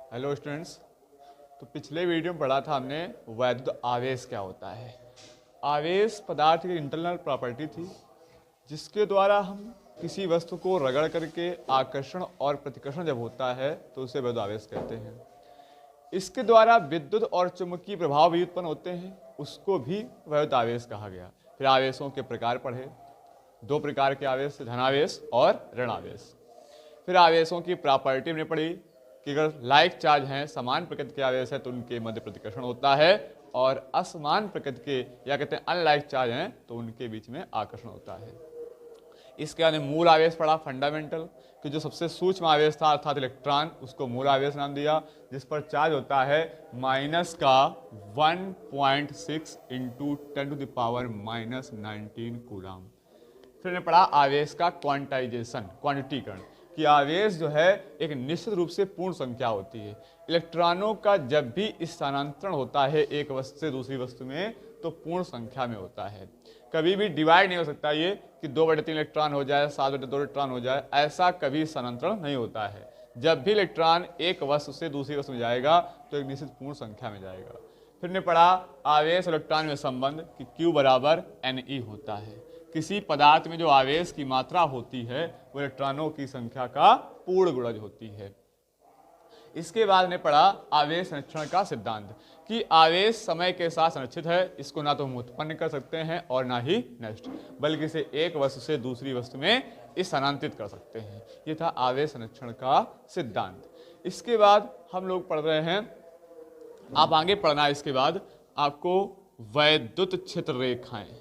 Hello students. तो पिछले video में पढ़ा था हमने वैद्युत आवेश क्या होता है। आवेश पदार्थ की इंटरनल प्रॉपर्टी थी जिसके द्वारा हम किसी वस्तु को रगड़ करके आकर्षण और प्रतिकर्षण जब होता है तो उसे वैद्युत आवेश कहते हैं। इसके द्वारा विद्युत और चुंबकीय प्रभाव भी उत्पन्न होते हैं, उसको भी वैद्युत आवेश कहा गया। फिर आवेशों के प्रकार पढ़े, दो प्रकार के आवेश, धनावेश और ऋणावेश। फिर आवेशों की प्रॉपर्टी हमने पढ़ी कि अगर लाइक चार्ज हैं, समान प्रकृति के आवेश है तो उनके मध्य प्रतिकर्षण होता है, और असमान प्रकृति के या कहते हैं अनलाइक चार्ज हैं तो उनके बीच में आकर्षण होता है। इसके बाद मूल आवेश पढ़ा, फंडामेंटल, कि जो सबसे सूक्ष्म आवेश था अर्थात इलेक्ट्रॉन, उसको मूल आवेश नाम दिया, जिस पर चार्ज होता है माइनस का 1.6 इंटू 10⁻⁻19 कूलम। फिर ने पढ़ा आवेश का क्वांटाइजेशन, क्वांटिटीकरण, कि आवेश जो है एक निश्चित रूप से पूर्ण संख्या होती है। इलेक्ट्रॉनों का जब भी स्थानांतरण होता है एक वस्तु से दूसरी वस्तु में तो पूर्ण संख्या में होता है। कभी भी डिवाइड नहीं हो सकता ये कि 2/3 इलेक्ट्रॉन हो जाए, 7/2 इलेक्ट्रॉन हो जाए, ऐसा कभी स्थानांतरण नहीं होता है। जब भी इलेक्ट्रॉन एक वस्तु से दूसरी वस्तु में जाएगा तो एक निश्चित पूर्ण संख्या में जाएगा। फिर ने पढ़ा आवेश इलेक्ट्रॉन में संबंध कि Q बराबर Ne होता है। किसी पदार्थ में जो आवेश की मात्रा होती है वो इलेक्ट्रॉनों की संख्या का पूर्ण गुणज होती है। इसके बाद ने पढ़ा आवेश संरक्षण का सिद्धांत कि आवेश समय के साथ संरक्षित है, इसको ना तो हम उत्पन्न कर सकते हैं और ना ही नष्ट, बल्कि इसे एक वस्तु से दूसरी वस्तु में स्थानांतरित कर सकते हैं। ये था आवेश संरक्षण का सिद्धांत। इसके बाद हम लोग पढ़ रहे हैं, आप आगे पढ़ना है इसके बाद आपको वैद्युत क्षेत्र रेखाएं,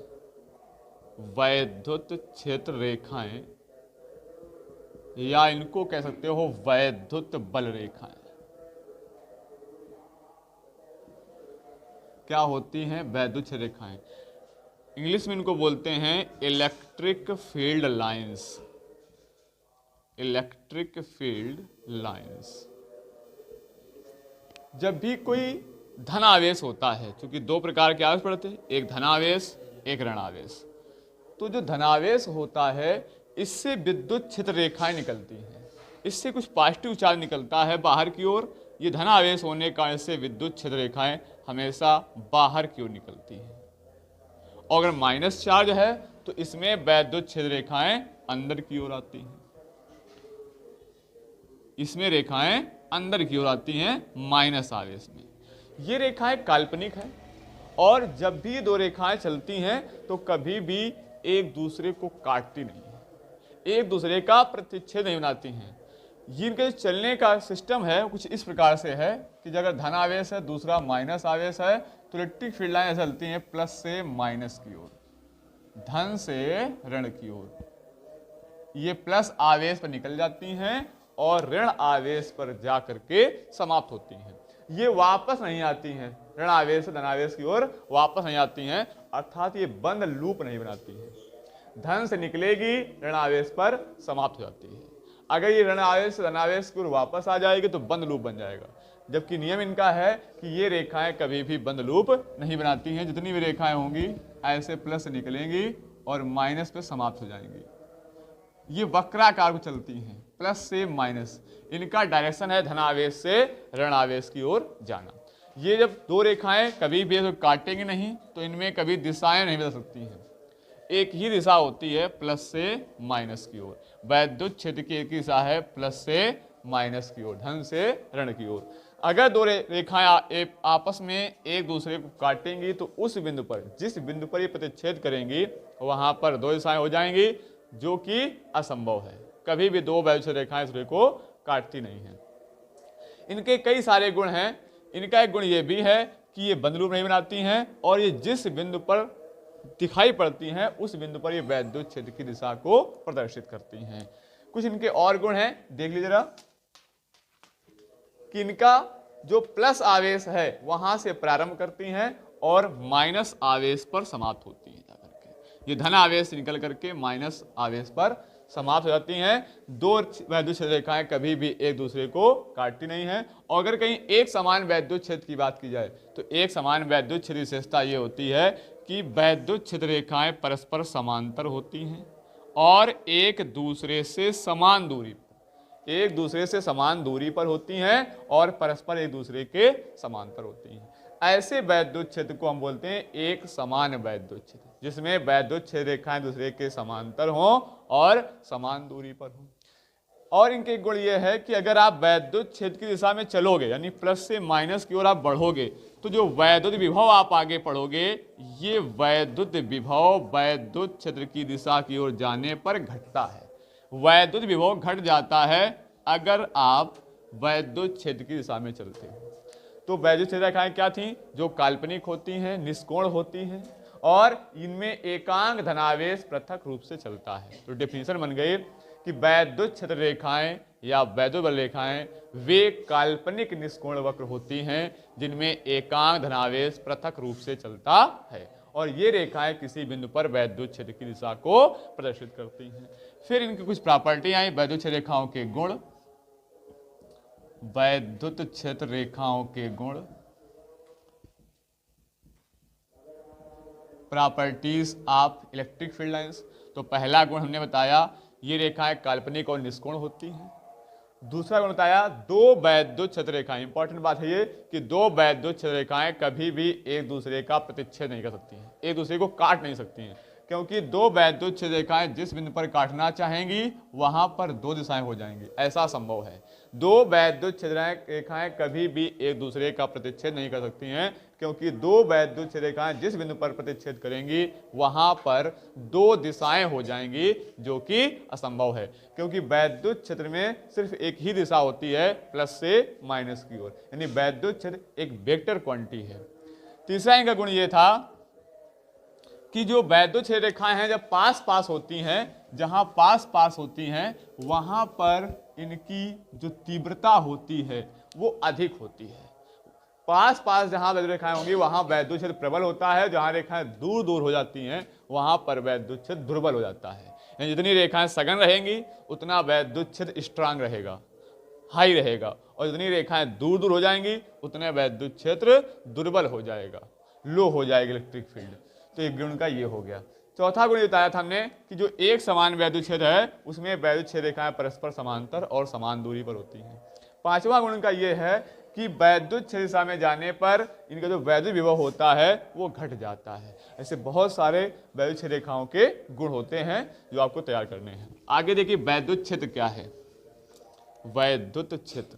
वैद्युत क्षेत्र रेखाएं या इनको कह सकते हो वैद्युत बल रेखाएं। क्या होती हैं वैद्युत क्षेत्र रेखाएं? इंग्लिश में इनको बोलते हैं electric field lines, electric field lines. जब भी कोई धन आवेश होता है, क्योंकि दो प्रकार के आवेश पड़ते हैं, एक धनावेश एक ऋणावेश, तो जो धनावेश होता है इससे विद्युत क्षेत्र रेखाएं निकलती हैं, इससे कुछ पॉजिटिव चार्ज निकलता है बाहर की ओर। ये धनावेश होने का इससे विद्युत क्षेत्र रेखाएं हमेशा बाहर की ओर निकलती हैं। और अगर माइनस चार्ज है तो इसमें वैद्युत क्षेत्र रेखाएं अंदर की ओर आती हैं, इसमें रेखाएं अंदर की ओर आती हैं माइनस आवेश में। ये रेखाएं काल्पनिक हैं और जब भी दो रेखाएं चलती हैं तो कभी भी एक दूसरे को काटती नहीं है, एक दूसरे का प्रतिच्छेद नहीं बनाती हैं। इनके चलने का सिस्टम है कुछ इस प्रकार से है कि अगर धन आवेश है दूसरा माइनस आवेश है तो इलेक्ट्रिक फील्ड लाइन चलती हैं प्लस से माइनस की ओर, धन से ऋण की ओर। ये प्लस आवेश पर निकल जाती हैं और ऋण आवेश पर जा करके समाप्त होती हैं। ये वापस नहीं आती हैं, ऋण आवेश से धनावेश की ओर वापस नहीं आती हैं, अर्थात ये बंद लूप नहीं बनाती है। धन से निकलेगी ऋण आवेश पर समाप्त हो जाती है। अगर ये ऋण आवेश से धनावेश की ओर वापस आ जाएगी तो बंद लूप बन जाएगा, जबकि नियम इनका है कि ये रेखाएं कभी भी बंद लूप नहीं बनाती हैं। जितनी भी रेखाएं होंगी ऐसे प्लस से निकलेंगी और माइनस पे समाप्त हो जाएंगी। ये वक्राकार को चलती हैं प्लस से माइनस, इनका डायरेक्शन है धनावेश से ऋण आवेश की ओर जाना। ये जब दो रेखाएं कभी भी काटेंगे नहीं तो इनमें कभी दिशाएं नहीं बदल सकती हैं, एक ही दिशा होती है प्लस से माइनस की ओर। वैद्युत क्षेत्र की एक दिशा है प्लस से माइनस की ओर, धन से ऋण की ओर। अगर दो रेखाएं आपस में एक दूसरे को काटेंगी तो उस बिंदु पर, जिस बिंदु पर ये प्रतिच्छेद करेंगी वहां पर दो दिशाएं हो जाएंगी, जो कि असंभव है। कभी भी दो वैद्युत रेखाएं दूसरे को काटती नहीं है। इनके कई सारे गुण हैं। इनका एक गुण ये भी है कि ये बंद लूप नहीं बनाती हैं और ये जिस बिंदु पर दिखाई पड़ती हैं उस बिंदु पर ये वैद्युत क्षेत्र की दिशा को प्रदर्शित करती हैं। कुछ इनके और गुण हैं, देख लीजिए जरा, कि इनका जो प्लस आवेश है वहां से प्रारंभ करती हैं और माइनस आवेश पर समाप्त होती हैं जाकर के। ये धन आवेश निकल करके माइनस आवेश पर समाप्त हो जाती हैं। दो वैद्युत क्षेत्र रेखाएं कभी भी एक दूसरे को काटती नहीं हैं। और अगर कहीं एक समान वैद्युत क्षेत्र की बात की जाए तो एक समान वैद्युत क्षेत्र की विशेषता ये होती है कि वैद्युत क्षेत्र रेखाएं परस्पर समांतर होती हैं और एक दूसरे से समान दूरी पर, एक दूसरे से समान दूरी पर होती हैं और परस्पर एक दूसरे के समांतर होती हैं। ऐसे वैद्युत क्षेत्र को हम बोलते हैं एक समान वैद्युत क्षेत्र, जिसमें वैद्युत क्षेत्र रेखाएं दूसरे के समांतर हों और समान दूरी पर हों। और इनके एक गुण ये है कि अगर आप वैद्युत क्षेत्र की दिशा में चलोगे, यानी प्लस से माइनस की ओर आप बढ़ोगे, तो जो वैद्युत विभव आप आगे पढ़ोगे, ये वैद्युत विभव वैद्युत क्षेत्र की दिशा की ओर जाने पर घटता है। वैद्युत विभव घट जाता है अगर आप वैद्युत क्षेत्र की दिशा में चलते हो। तो वैद्युत क्षेत्र रेखाएं क्या थी? जो काल्पनिक होती हैं, निष्कोण होती हैं और इनमें एकांक धनावेश पृथक रूप से चलता है। तो डेफिनेशन बन गई कि वैद्युत क्षेत्र रेखाएं या वैद्युत बल रेखाएं वे काल्पनिक निष्कोण वक्र होती हैं जिनमें एकांक धनावेश पृथक रूप से चलता है, और ये रेखाएं किसी बिंदु पर वैद्युत क्षेत्र की दिशा को प्रदर्शित करती हैं। फिर इनकी कुछ प्रॉपर्टी आई, वैद्युत क्षेत्र रेखाओं के गुण। वैद्युत क्षेत्र रेखाओं के गुण, properties of electric field lines. तो पहला गुण हमने बताया, ये रेखाएं काल्पनिक और निष्कोण होती हैं। दूसरा गुण बताया, दो वैद्युत क्षेत्र रेखाएं, इंपॉर्टेंट बात है ये कि दो वैद्युत क्षेत्र रेखाएं कभी भी एक दूसरे का प्रतिच्छेद नहीं कर सकती हैं, एक दूसरे को काट नहीं सकती हैं, क्योंकि दो वैद्युत क्षेत्र रेखाएं जिस बिंदु पर काटना चाहेंगी वहां पर दो दिशाएं हो जाएंगी, ऐसा संभव है। दो वैद्युत क्षेत्र रेखाएं कभी भी एक दूसरे का प्रतिच्छेद नहीं कर सकती हैं, क्योंकि दो वैद्युत क्षेत्र रेखाएं जिस बिंदु पर प्रतिच्छेद करेंगी वहां पर दो दिशाएं हो जाएंगी, जो कि असंभव है, क्योंकि वैद्युत क्षेत्र में सिर्फ एक ही दिशा होती है, प्लस से माइनस की ओर, यानी वैद्युत क्षेत्र एक वेक्टर क्वांटिटी है। तीसरा इनका गुण ये था कि जो वैद्युत क्षेत्र रेखाएं हैं जब पास पास होती हैं, जहां पास पास होती हैं वहां पर इनकी जो तीव्रता होती है वो अधिक होती है। पास पास जहां वैद्युत रेखाएं होंगी वहां वैद्युत क्षेत्र प्रबल होता है, जहां रेखाएं दूर दूर हो जाती हैं वहां पर वैद्युत क्षेत्र दुर्बल हो जाता है। यानी जितनी रेखाएं सघन रहेंगी उतना वैद्युत क्षेत्र स्ट्रांग रहेगा, हाई रहेगा, और जितनी रेखाएं दूर दूर हो जाएंगी उतने वैद्युत क्षेत्र दुर्बल हो जाएगा, लो हो जाएगी इलेक्ट्रिक फील्ड। तो एक गुण का ये हो गया। चौथा गुण बताया था हमने कि जो एक समान वैद्युत क्षेत्र है उसमें वैद्युत क्षेत्र रेखाएं परस्पर समांतर और समान दूरी पर होती हैं। पांचवा गुण का ये है कि वैद्युत क्षेत्र दिशा में जाने पर इनका जो वैद्युत विभव होता है वो घट जाता है। ऐसे बहुत सारे वैद्युत क्षेत्र रेखाओं के गुण होते हैं जो आपको तैयार करने हैं। आगे देखिए वैद्युत क्षेत्र क्या है। वैद्युत क्षेत्र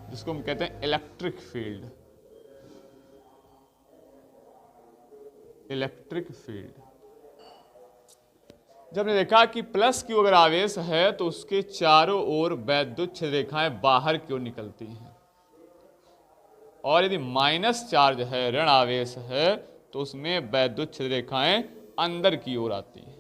जिसको हम कहते हैं इलेक्ट्रिक फील्ड, इलेक्ट्रिक फील्ड। जब हमने देखा कि प्लस की अगर आवेश है तो उसके चारों ओर वैद्युत क्षेत्र रेखाएं बाहर की ओर निकलती हैं, और यदि माइनस चार्ज है, ऋण आवेश है, तो उसमें वैद्युत क्षेत्र रेखाएं अंदर की ओर आती हैं।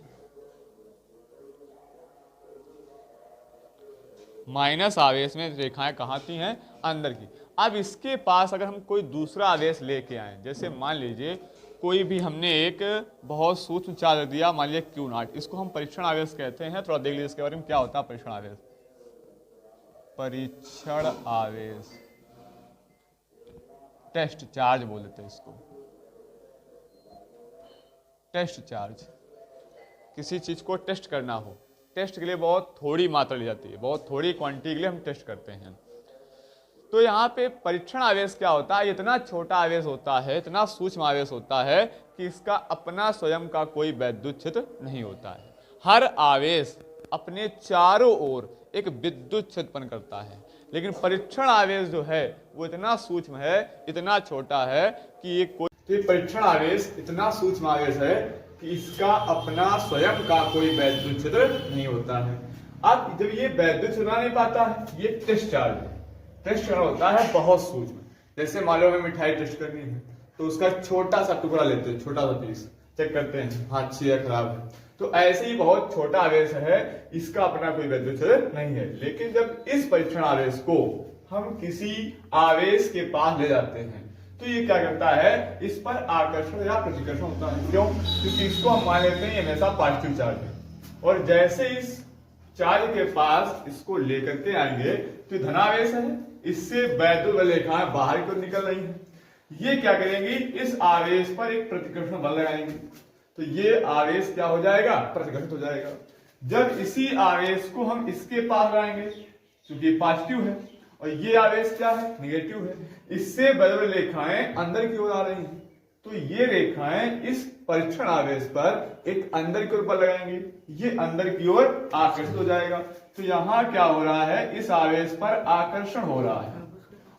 माइनस आवेश में रेखाएं कहाँ आती हैं? अंदर की। अब इसके पास अगर हम कोई दूसरा आवेश लेके आए, जैसे मान लीजिए कोई भी हमने एक बहुत सूक्ष्म चार्ज दिया, मान लीजिए Q0, इसको हम परीक्षण आवेश कहते हैं। थोड़ा देख लीजिए इसके बारे में क्या होता है परीक्षण आवेश। परीक्षण आवेश, टेस्ट चार्ज बोल देते हैं इसको। टेस्ट चार्ज, किसी चीज को टेस्ट करना हो, टेस्ट के लिए बहुत थोड़ी मात्रा ली जाती है, बहुत थोड़ी क्वांटिटी के लिए हम टेस्ट करते हैं। तो यहाँ पे परीक्षण आवेश क्या होता है? इतना छोटा आवेश होता है, इतना सूक्ष्म आवेश होता है कि इसका अपना स्वयं का कोई वैद्युत क्षेत्र नहीं होता है। हर आवेश अपने चारों ओर एक विद्युत क्षेत्र उत्पन्न करता है, लेकिन परीक्षण आवेश जो है वो इतना सूक्ष्म है, इतना छोटा है कि ये कोई, तो ये परीक्षण आवेश इतना सूक्ष्म आवेश है कि इसका अपना स्वयं का कोई वैद्युत क्षेत्र नहीं होता है। अब जब ये वैद्युत क्षेत्र नहीं पाता है, ये टेस्ट चार्ज है। टेस्ट करना होता है बहुत सूक्ष्म, जैसे मान लो हमें मिठाई टेस्ट करनी है तो उसका छोटा सा टुकड़ा लेते हैं, छोटा सा पीस, चेक करते हैं हाँ अच्छी है खराब है। तो ऐसे ही बहुत छोटा आवेश है, इसका अपना कोई वैद्युत क्षेत्र नहीं है। लेकिन जब इस परीक्षण आवेश को हम किसी आवेश के पास ले जाते हैं तो ये क्या करता है? इस पर आकर्षण या प्रतिकर्षण होता है। क्यों? क्योंकि इसको हम मान लेते हैं हमेशा पॉजिटिव चार्ज है, और जैसे इस चार्ज के पास इसको लेकर के आएंगे तो धनावेश है, इससे वैद्युत बल रेखाएं बाहर की ओर निकल रही हैं। ये क्या करेंगी? इस आवेश पर एक प्रतिकर्षण बल लगाएंगे, तो ये आवेश क्या हो जाएगा? प्रतिकर्षित हो जाएगा। जब इसी आवेश को हम इसके पास लाएंगे, क्योंकि पॉजिटिव है और ये आवेश क्या है, निगेटिव है, इससे बराबर रेखाएं अंदर की ओर आ रही हैं, तो ये रेखाएं इस परीक्षण आवेश पर एक अंदर की ओर बल लगाएंगे, ये अंदर की ओर आकर्षित हो जाएगा। तो यहाँ क्या हो रहा है, इस आवेश पर आकर्षण हो रहा है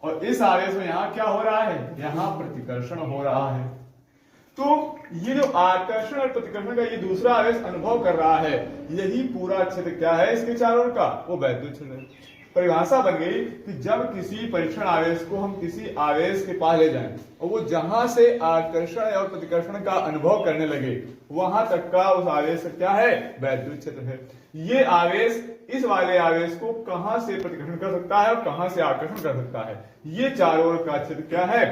और इस आवेश में यहाँ क्या हो रहा है, यहाँ प्रतिकर्षण हो रहा है। तो ये जो आकर्षण और प्रतिकर्षण का ये दूसरा आवेश अनुभव कर रहा है, यही पूरा क्षेत्र क्या है इसके चारों ओर का, वो वैद्युत क्षेत्र है। परिभाषा बन गई कि जब किसी परीक्षण आवेश को हम किसी आवेश के पास ले जाएं और वो जहां से आकर्षण और प्रतिकर्षण का अनुभव करने लगे, वहां तक का उस आवेश का क्या है, वैद्युत क्षेत्र है। ये आवेश इस वाले आवेश को कहां से प्रतिकर्षण कर सकता है और कहां से आकर्षण कर सकता है, ये चारों ओर का क्षेत्र क्या है,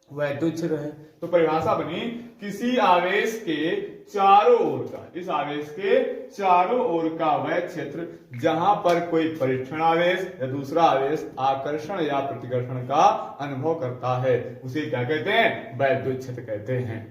वैद्युत क्षेत्र है। तो परिभाषा बनी, किसी आवेश के चारों ओर का, इस आवेश के चारों ओर का वह क्षेत्र जहां पर कोई परीक्षण आवेश या दूसरा आवेश आकर्षण या प्रतिकर्षण का अनुभव करता है, उसे क्या कहते हैं, वैद्युत क्षेत्र कहते हैं।